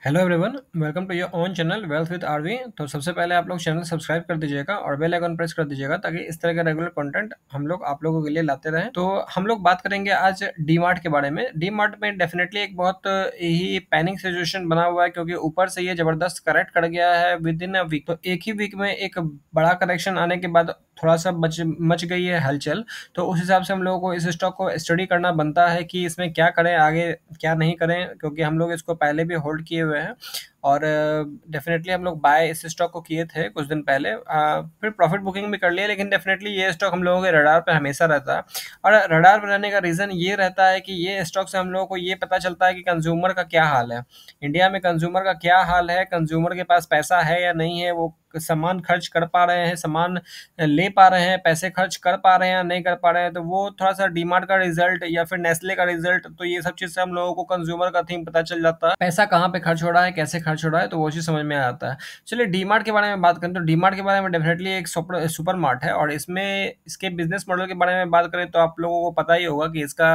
Hello everyone, welcome to your own channel wealth with Aarvi. तो सबसे पहले आप लोग चैनल सब्सक्राइब कर दीजिएगा और बेल आइकन प्रेस कर दीजिएगा ताकि इस तरह का रेगुलर कंटेंट हम लोग आप लोगों के लिए लाते रहें। तो हम लोग बात करेंगे आज डी मार्ट के बारे में। डी मार्ट में डेफिनेटली एक बहुत ही पैनिक सिचुएशन बना हुआ है क्योंकि ऊपर से ये जबरदस्त करेक्ट कर गया है विद इन अ वीक। तो एक ही वीक में एक बड़ा करेक्शन आने के बाद थोड़ा सा मच गई है हलचल। तो उस हिसाब से हम लोगों को इस स्टॉक को स्टडी करना बनता है कि इसमें क्या करें, आगे क्या नहीं करें, क्योंकि हम लोग इसको पहले भी होल्ड किए हुए हैं और डेफिनेटली हम लोग बाय इस स्टॉक को किए थे कुछ दिन पहले। फिर प्रॉफिट बुकिंग भी कर लिया, लेकिन डेफिनेटली ये स्टॉक हम लोगों के रडार पे हमेशा रहता है। और रडार पे रहने का रीज़न ये रहता है कि ये स्टॉक से हम लोगों को ये पता चलता है कि कंज्यूमर का क्या हाल है, इंडिया में कंज्यूमर का क्या हाल है, कंज्यूमर के पास पैसा है या नहीं है, वो सामान खर्च कर पा रहे हैं, सामान ले पा रहे हैं, पैसे खर्च कर पा रहे हैं या नहीं कर पा रहे हैं। तो वो थोड़ा सा डीमार्ट का रिजल्ट या फिर नेस्ले का रिजल्ट, तो ये सब चीज़ से हम लोगों को कंज्यूमर का थीम पता चल जाता है, पैसा कहाँ पे खर्च हो रहा है, कैसे खर्च हो रहा है, तो वो चीज़ समझ में आ जाता है। चलिए डीमार्ट के बारे में बात करें तो डीमार्ट के बारे में डेफिनेटली एक सुपर मार्ट है और इसमें इसके बिजनेस मॉडल के बारे में बात करें तो आप लोगों को पता ही होगा कि इसका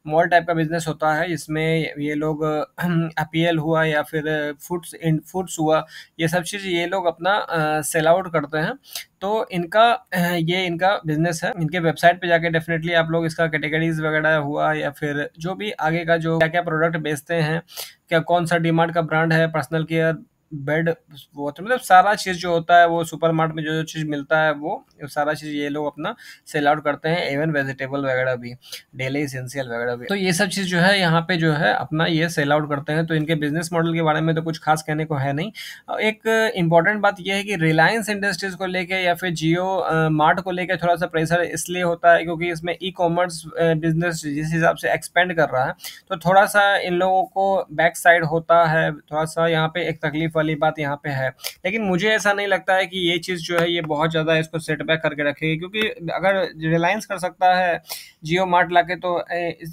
मॉल टाइप का बिजनेस होता है, जिसमें ये लोग अपीएल हुआ या फिर फूड्स हुआ, ये सब चीज़ ये लोग अपना सेल आउट करते हैं। तो ये इनका बिजनेस है। इनके वेबसाइट पे जाके डेफिनेटली आप लोग इसका कैटेगरीज वगैरह हुआ या फिर जो भी आगे का जो क्या क्या प्रोडक्ट बेचते हैं, क्या कौन सा डीमार्ट का ब्रांड है, पर्सनल केयर, बेड, वो तो मतलब सारा चीज़ जो होता है वो सुपर मार्ट में जो जो चीज़ मिलता है वो सारा चीज़ ये लोग अपना सेल आउट करते हैं। इवन वेजिटेबल वगैरह भी, डेली इसेंशियल वगैरह भी, तो ये सब चीज़ जो है यहाँ पे जो है अपना ये सेल आउट करते हैं। तो इनके बिजनेस मॉडल के बारे में तो कुछ खास कहने को है नहीं। एक इम्पॉर्टेंट बात यह है कि रिलायंस इंडस्ट्रीज को लेके या फिर जियो मार्ट को लेके थोड़ा सा प्रेशर इसलिए होता है क्योंकि इसमें ई कॉमर्स बिजनेस जिस हिसाब से एक्सपेंड कर रहा है, तो थोड़ा सा इन लोगों को बैक साइड होता है, थोड़ा सा यहाँ पे एक तकलीफ वाली बात यहाँ पे है। लेकिन मुझे ऐसा नहीं लगता है कि ये चीज़ जो है ये बहुत ज़्यादा इसको सेटबैक करके रखेगी, क्योंकि अगर रिलायंस कर सकता है जियो मार्ट लाके तो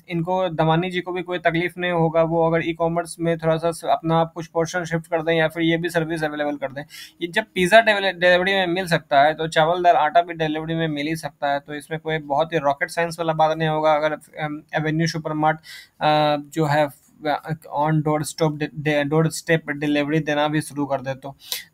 इनको दमानी जी को भी कोई तकलीफ नहीं होगा। वो अगर ई कॉमर्स में थोड़ा सा अपना कुछ पोर्शन शिफ्ट कर दें या फिर ये भी सर्विस अवेलेबल कर दें। ये जब पिज़्ज़ा डिलीवरी में मिल सकता है तो चावल दाल आटा भी डिलीवरी में मिल ही सकता है। तो इसमें कोई बहुत ही रॉकेट साइंस वाला बात नहीं होगा अगर एवेन्यू सुपर मार्ट जो है ऑन डोर स्टेप डिलीवरी देना भी शुरू कर दे।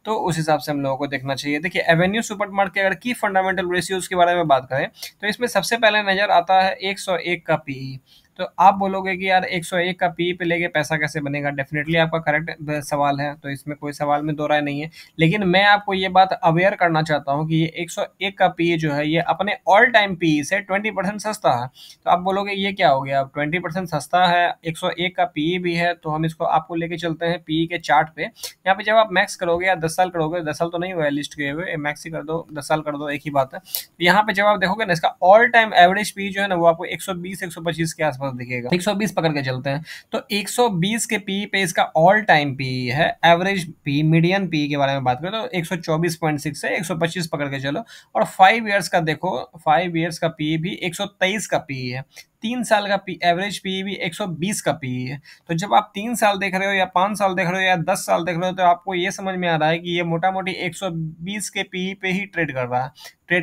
तो उस हिसाब से हम लोगों को देखना चाहिए। देखिए एवेन्यू सुपर मार्ट के अगर की फंडामेंटल रेशियोज के बारे में बात करें तो इसमें सबसे पहले नज़र आता है 101 का पीई। तो आप बोलोगे कि यार 101 का पीई पे लेके पैसा कैसे बनेगा, डेफिनेटली आपका करेक्ट सवाल है, तो इसमें कोई सवाल में दो राय नहीं है। लेकिन मैं आपको ये बात अवेयर करना चाहता हूँ कि ये 101 का पीई जो है ये अपने ऑल टाइम पीई से 20% सस्ता है। तो आप बोलोगे ये क्या हो गया, अब 20% सस्ता है, 101 का पीई भी है, तो हम इसको आपको लेके चलते हैं पीई के चार्ट पे। यहाँ पे जब आप मैक्स करोगे या 10 साल करोगे, 10 साल तो नहीं हुआ है लिस्ट किए हुए, मैक्स ही कर दो, 10 साल कर दो, एक ही बात है। तो यहाँ पे जब आप देखोगे ना इसका ऑल टाइम एवरेज पी जो है ना वो आपको 120 125 के आसपास दिखेगा। 120 पकड़ के चलते हैं तो 120 के पी पे इसका ऑल टाइम पी है। एवरेज पी, मीडियन पी के बारे में बात करें तो 124.6 है, 125 पकड़ के चलो। और 5 ईयर्स का देखो, 5 ईयर्स का पी भी 123 का पी है। 3 साल का एवरेज पी भी 120 का पी है। तो जब आप 3 साल देख रहे हो या 5 साल देख रहे हो या 10 साल देख रहे हो तो आपको ये समझ में आ रहा है कि ये मोटा मोटी 120 के पी पे ही ट्रेड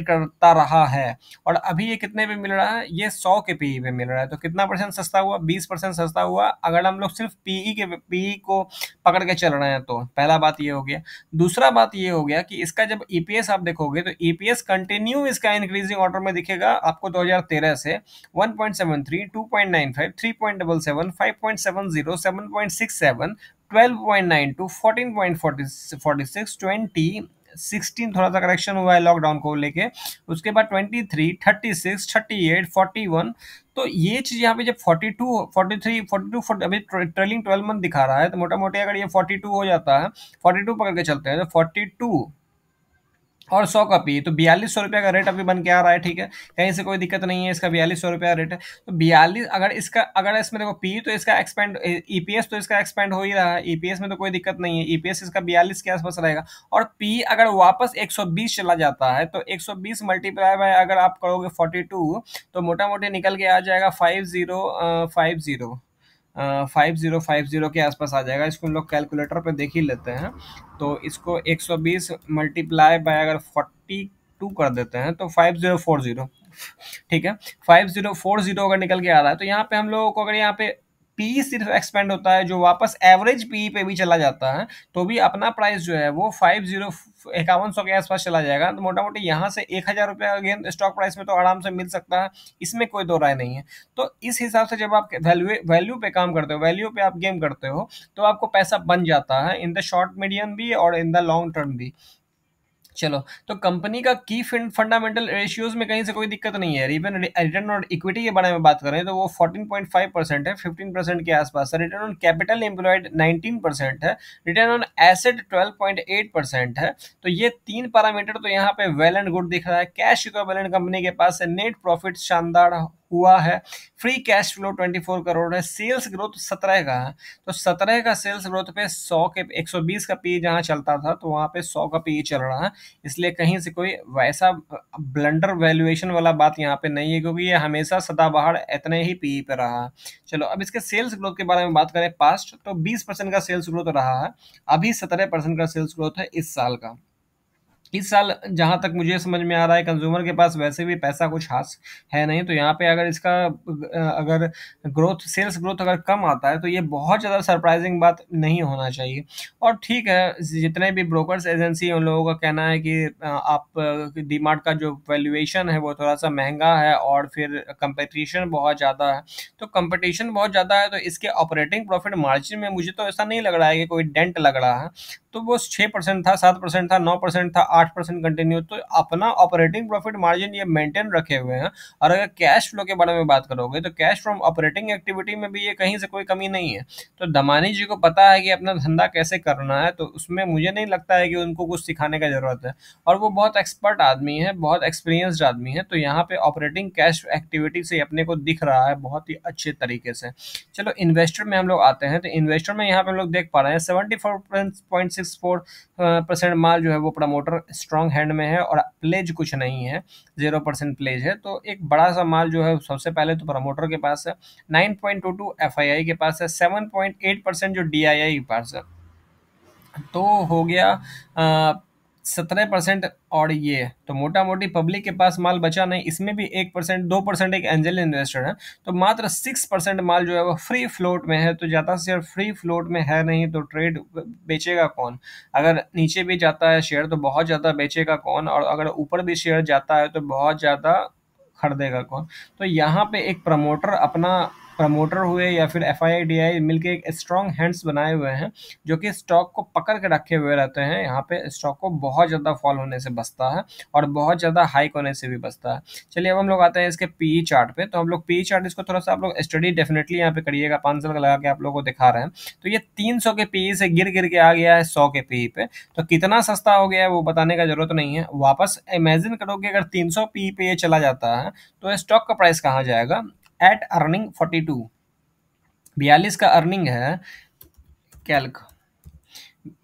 करता रहा है। और अभी ये कितने पे मिल रहा है, ये 100 के पीई पे मिल रहा है। तो कितना परसेंट सस्ता हुआ, 20% सस्ता हुआ अगर हम लोग सिर्फ पीई को पकड़ के चल रहे हैं। तो पहला बात ये हो गया। दूसरा बात ये हो गया कि इसका जब ईपीएस आप देखोगे तो ईपीएस कंटिन्यू इसका इंक्रीजिंग ऑर्डर में दिखेगा आपको 2013 से 1.73, 2.95, 3.77, 5.70, 7.67, 12.92, 14.46, 20, 16 थोड़ा सा करेक्शन हुआ है लॉकडाउन को लेके, उसके बाद 23, 36, 38, 41। तो ये चीज यहाँ पे जब 42, 43, 42, अभी ट्रेलिंग 12 मंथ दिखा रहा है, तो मोटा मोटी अगर ये 42 हो जाता है, 42 पकड़ के चलते हैं तो 42 और 100 का पी तो 4200 रुपये का रेट अभी बन के आ रहा है। ठीक है, कहीं से कोई दिक्कत नहीं है, इसका 4200 रुपया रेट है। तो 42 अगर इसमें देखो पी तो इसका एक्सपेंड, ईपीएस तो इसका एक्सपेंड हो ही रहा है, ईपीएस में तो कोई दिक्कत नहीं है, ईपीएस इसका 42 के आसपास रहेगा। और पी अगर वापस 120 चला जाता है तो 120 मल्टीप्लाई बाय अगर आप करोगे 42 तो मोटा मोटी निकल के आ जाएगा 5050 के आसपास आ जाएगा। इसको हम लोग कैलकुलेटर पे देख ही लेते हैं। तो इसको 120 मल्टीप्लाई बाय अगर 42 कर देते हैं तो 5040, ठीक है, 5040 अगर निकल के आ रहा है तो यहाँ पे हम लोगों को अगर यहाँ पे पी सिर्फ एक्सपेंड होता है, जो वापस एवरेज पी पे भी चला जाता है तो भी अपना प्राइस जो है वो 5100 के आसपास चला जाएगा। तो मोटा मोटी यहाँ से 1000 रुपये अगेन स्टॉक प्राइस में तो आराम से मिल सकता है, इसमें कोई दो राय नहीं है। तो इस हिसाब से जब आप वैल्यू पे काम करते हो, वैल्यू पे आप गेम करते हो, तो आपको पैसा बन जाता है इन द शॉर्ट मीडियम भी और इन द लॉन्ग टर्म भी। चलो, तो कंपनी का की फंडामेंटल रेशियोज में कहीं से कोई दिक्कत नहीं है। इवन रिटर्न ऑन इक्विटी के बारे में बात करें तो वो 14.5% है, 15% के आसपास है। रिटर्न ऑन कैपिटल एम्प्लॉयड 19% है, रिटर्न ऑन एसेट 12.8% है। तो ये तीन पैरामीटर तो यहाँ पे वेल एंड गुड दिख रहा है। कैश इक्विवेलेंट कंपनी के पास है, नेट प्रॉफिट शानदार हुआ है, फ्री कैश फ्लो 24 करोड़ है, सेल्स ग्रोथ 17 का है। तो 17 का सेल्स ग्रोथ पे 100 के 120 का पी जहां चलता था तो वहां पे 100 का पी चल रहा है। इसलिए कहीं से कोई वैसा ब्लंडर वैल्यूएशन वाला बात यहाँ पे नहीं है, क्योंकि ये हमेशा सदाबहार इतने ही पी पे रहा है। चलो, अब इसके सेल्स ग्रोथ के बारे में बात करें पास्ट, तो 20% का सेल्स ग्रोथ रहा है, अभी 17% का सेल्स ग्रोथ है इस साल का। इस साल जहां तक मुझे समझ में आ रहा है कंज्यूमर के पास वैसे भी पैसा कुछ खास है नहीं, तो यहाँ पे अगर इसका अगर ग्रोथ सेल्स ग्रोथ अगर कम आता है तो ये बहुत ज़्यादा सरप्राइजिंग बात नहीं होना चाहिए। और ठीक है, जितने भी ब्रोकर्स एजेंसी हैं उन लोगों का कहना है कि आप डीमार्ट का जो वैल्यूएशन है वो थोड़ा सा महंगा है और फिर कंपटीशन बहुत ज़्यादा है। तो कंपटीशन बहुत ज़्यादा है तो इसके ऑपरेटिंग प्रॉफिट मार्जिन में मुझे तो ऐसा नहीं लग रहा है कि कोई डेंट लग रहा है। तो वो 6% था, 7% था, 9% था, 8% कंटिन्यू, तो अपना ऑपरेटिंग प्रॉफिट मार्जिन ये मेंटेन रखे हुए हैं। और अगर कैश फ्लो के बारे में बात करोगे तो कैश फ्रॉम ऑपरेटिंग एक्टिविटी में भी ये कहीं से कोई कमी नहीं है। तो दमानी जी को पता है कि अपना धंधा कैसे करना है, तो उसमें मुझे नहीं लगता है कि उनको कुछ सिखाने का जरूरत है। और वो बहुत एक्सपर्ट आदमी है, बहुत एक्सपीरियंस्ड आदमी है, तो यहाँ पे ऑपरेटिंग कैश एक्टिविटी से अपने को दिख रहा है बहुत ही अच्छे तरीके से। चलो, इन्वेस्टर में हम लोग आते हैं, तो इन्वेस्टर में यहाँ पे हम लोग देख पा रहे हैं 74.64% माल जो है वो प्रमोटर स्ट्रॉन्ग हैंड में है और प्लेज कुछ नहीं है, 0% प्लेज है। तो एक बड़ा सा माल जो है सबसे पहले तो प्रमोटर के पास है, 9.22 एफआईआई के पास है, 7.8% जो डीआईआई के पास है। तो हो गया 17%। और ये तो मोटा मोटी पब्लिक के पास माल बचा नहीं, इसमें भी 1%, 2% एक एंजल इन्वेस्टर है। तो मात्र 6% माल जो है वो फ्री फ्लोट में है। तो ज़्यादा से ज़्यादा फ्री फ्लोट में है नहीं तो ट्रेड बेचेगा कौन? अगर नीचे भी जाता है शेयर तो बहुत ज़्यादा बेचेगा कौन, और अगर ऊपर भी शेयर जाता है तो बहुत ज़्यादा खरीदेगा कौन? तो यहाँ पे एक प्रमोटर हुए या फिर एफ आई डी आई मिलकर एक स्ट्रॉन्ग हैंड्स बनाए हुए हैं, जो कि स्टॉक को पकड़ के रखे हुए रहते हैं। यहाँ पे स्टॉक को बहुत ज़्यादा फॉल होने से बचता है और बहुत ज़्यादा हाइक होने से भी बचता है। चलिए, अब हम लोग आते हैं इसके पीई चार्ट पे। तो हम लोग पीई चार्ट इसको थोड़ा सा आप लोग स्टडी डेफिनेटली यहाँ पे करिएगा, 5 साल का लगा के आप लोगों को दिखा रहे हैं। तो ये 300 के पीई से गिर गिर के आ गया है 100 के पीई पे। तो कितना सस्ता हो गया है वो बताने का जरूरत नहीं है। वापस इमेजिन करो कि अगर 300 पीई पे ये चला जाता है तो स्टॉक का प्राइस कहाँ जाएगा? एट अर्निंग 42, 42 का अर्निंग है, कैल्क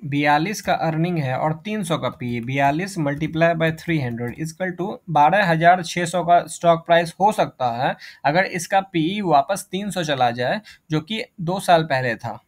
42 का अर्निंग है और 300 का P, 42 multiply by 300 equal to 12,600 का स्टॉक प्राइस हो सकता है अगर इसका पी वापस 300 चला जाए, जो कि 2 साल पहले था।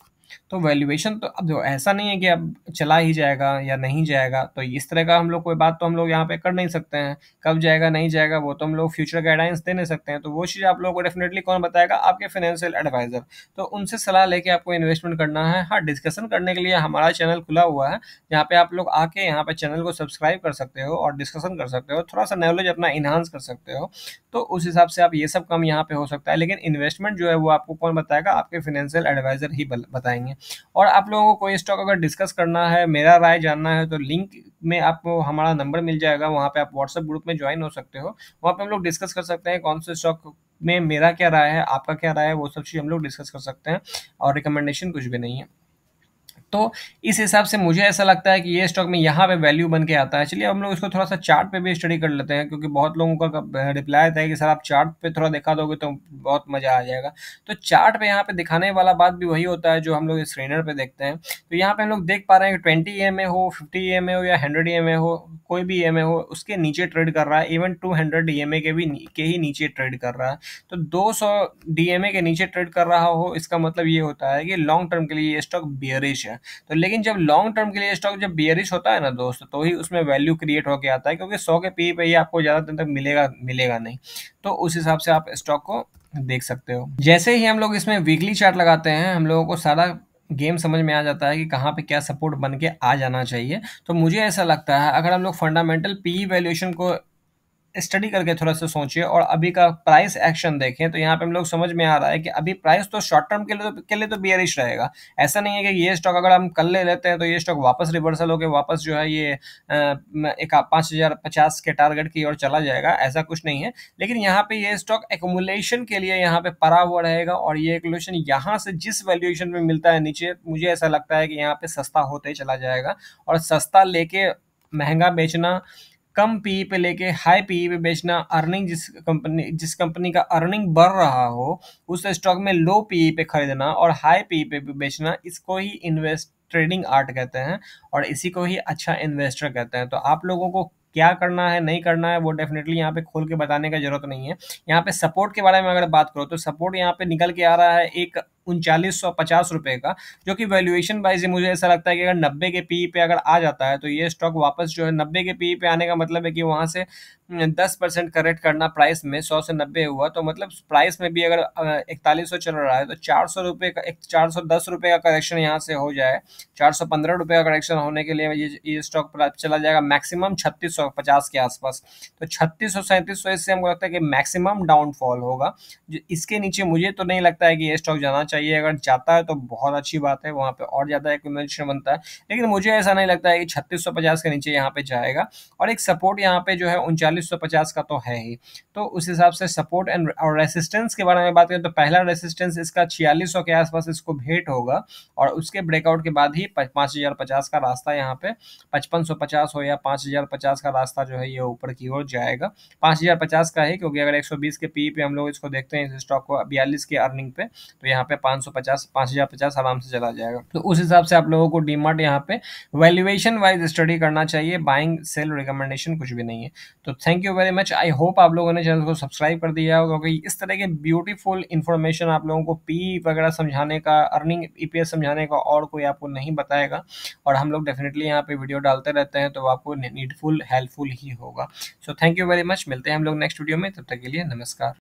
तो वैल्यूएशन तो अब जो ऐसा नहीं है कि अब चला ही जाएगा या नहीं जाएगा, तो इस तरह का हम लोग कोई बात तो हम लोग यहाँ पे कर नहीं सकते हैं। कब जाएगा नहीं जाएगा वो तो हम लोग फ्यूचर गाइडेंस दे नहीं सकते हैं। तो वो चीज़ आप लोगों को डेफिनेटली कौन बताएगा? आपके फाइनेंशियल एडवाइजर। तो उनसे सलाह लेके आपको इन्वेस्टमेंट करना है। हाँ, डिस्कशन करने के लिए हमारा चैनल खुला हुआ है, जहाँ पे आप लोग आके यहाँ पे चैनल को सब्सक्राइब कर सकते हो और डिस्कशन कर सकते हो, थोड़ा सा नॉलेज अपना इन्हांस कर सकते हो। तो उस हिसाब से आप ये सब काम यहाँ पे हो सकता है। लेकिन इन्वेस्टमेंट जो है वो आपको कौन बताएगा? आपके फाइनेंशियल एडवाइजर ही बताएंगे। और आप लोगों को कोई स्टॉक अगर डिस्कस करना है, मेरा राय जानना है, तो लिंक में आपको हमारा नंबर मिल जाएगा, वहाँ पे आप व्हाट्सएप ग्रुप में ज्वाइन हो सकते हो। वहाँ पे हम लोग डिस्कस कर सकते हैं कौन से स्टॉक में मेरा क्या राय है, आपका क्या राय है, वो सब चीज़ हम लोग डिस्कस कर सकते हैं। और रिकमेंडेशन कुछ भी नहीं है। तो इस हिसाब से मुझे ऐसा लगता है कि ये स्टॉक में यहाँ पे वैल्यू बन के आता है। चलिए, हम लोग इसको थोड़ा सा चार्ट पे भी स्टडी कर लेते हैं, क्योंकि बहुत लोगों का रिप्लाई आता है कि सर आप चार्ट पे थोड़ा दिखा दोगे तो बहुत मज़ा आ जाएगा। तो चार्ट पे यहाँ पे दिखाने वाला बात भी वही होता है जो हम लोग स्क्रीनर पे देखते हैं। तो यहाँ पे हम लोग देख पा रहे हैं कि 20 EMA हो, 50 EMA हो या 100 EMA हो, कोई भी EMA हो, उसके नीचे ट्रेड कर रहा है। इवन 200 EMA के ही नीचे ट्रेड कर रहा है। तो 200 DMA के नीचे ट्रेड कर रहा हो, इसका मतलब ये होता है कि लॉन्ग टर्म के लिए ये स्टॉक बियरिश है। तो लेकिन जब लॉन्ग टर्म के लिए स्टॉक जब बियरिश होता है ना दोस्त, तो ही उसमें वैल्यू क्रिएट होकर आता है, क्योंकि 100 के पी पे ही आपको ज़्यादा दिन तक मिलेगा नहीं। तो उस हिसाब से आप स्टॉक को देख सकते हो। जैसे ही हम लोग इसमें वीकली चार्ट लगाते हैं, हम लोगों को सारा गेम समझ में आ जाता है कि कहाँ पे क्या सपोर्ट बन के आ जाना चाहिए। तो मुझे ऐसा लगता है अगर हम लोग फंडामेंटल पीई वैल्यूएशन को स्टडी करके थोड़ा-सा सोचिए और अभी का प्राइस एक्शन देखें, तो यहाँ पे हम लोग समझ में आ रहा है कि अभी प्राइस तो शॉर्ट टर्म के लिए तो बियरिश रहेगा। ऐसा नहीं है कि ये स्टॉक अगर हम कल ले लेते हैं, तो ये स्टॉक वापस रिवर्सल होके वापस जो है ये एक 5050 के टारगेट की ओर चला जाएगा, ऐसा कुछ नहीं है। लेकिन यहाँ पे ये स्टॉक एक्युमुलेशन के लिए यहाँ पे पड़ा हुआ रहेगा और ये एक्युमुलेशन यहाँ से जिस वैल्यूएशन में मिलता है नीचे, मुझे ऐसा लगता है कि यहाँ पे सस्ता होते ही चला जाएगा और सस्ता लेके महँगा बेचना, कम पीई पे लेके हाई पीई पे बेचना, अर्निंग जिस कंपनी का अर्निंग बढ़ रहा हो उस स्टॉक में लो पीई पे खरीदना और हाई पीई पे बेचना, इसको ही इन्वेस्ट ट्रेडिंग आर्ट कहते हैं और इसी को ही अच्छा इन्वेस्टर कहते हैं। तो आप लोगों को क्या करना है नहीं करना है वो डेफिनेटली यहाँ पे खोल के बताने का जरूरत नहीं है। यहाँ पे सपोर्ट के बारे में अगर बात करो तो सपोर्ट यहाँ पे निकल के आ रहा है एक 3950 रुपए का, जो कि वैल्यूएशन वाइज मुझे ऐसा लगता है कि अगर 90 के पी पे अगर आ जाता है तो ये स्टॉक वापस जो है 90 के पी पे आने का मतलब है कि वहां से 10% करेक्ट करना प्राइस में, 100 से 90 हुआ तो मतलब प्राइस में भी अगर 4100 चल रहा है तो 400 रुपये का, एक 410 रुपये का करेक्शन यहाँ से हो जाए, 415 रुपये का करेक्शन होने के लिए ये स्टॉक चला जाएगा मैक्सिमम 3650 के आसपास। तो 3600 3700 इससे हमको लगता है कि मैक्सिमम डाउनफॉल होगा। इसके नीचे मुझे तो नहीं लगता है कि ये स्टॉक जाना चाहिए। अगर जाता है तो बहुत अच्छी बात है, वहां पे और ज्यादा एक्यूमुलेशन बनता है, लेकिन मुझे ऐसा नहीं लगता है कि 3650 के नीचे यहाँ पे जाएगा। और एक सपोर्ट यहाँ पे जो है 3950 का तो है ही। तो उस हिसाब से सपोर्ट एंड और रेसिस्टेंस के बारे में बात करें तो पहला रेसिस्टेंस इसका 4600 के आसपास इसको भेंट होगा और उसके ब्रेकआउट के बाद ही 5050 का रास्ता यहाँ पे 5550 हो या 5050 का रास्ता जो है ये ऊपर की ओर जाएगा। 5050 का है क्योंकि अगर 120 के पी पे हम लोग इसको देखते हैं इस स्टॉक को 42 के अर्निंग पे, तो यहाँ पे 550 5050 आराम से चला जाएगा। तो उस हिसाब से आप लोगों को डीमार्ट यहाँ पे वैल्यूएशन वाइज स्टडी करना चाहिए, बाइंग सेल रिकमेंडेशन कुछ भी नहीं है। तो thank you very much. I hope आप लोगों ने चैनल को सब्सक्राइब कर दिया होगा क्योंकि इस तरह के ब्यूटीफुल इन्फॉर्मेशन आप लोगों को पी वगैरह समझाने का, अर्निंग ईपीएस समझाने का और कोई आपको नहीं बताएगा। और हम लोग डेफिनेटली यहाँ पे वीडियो डालते रहते हैं तो आपको नीडफुल हेल्पफुल ही होगा। So thank you very much. मिलते हैं हम लोग नेक्स्ट वीडियो में, तब तक के लिए नमस्कार।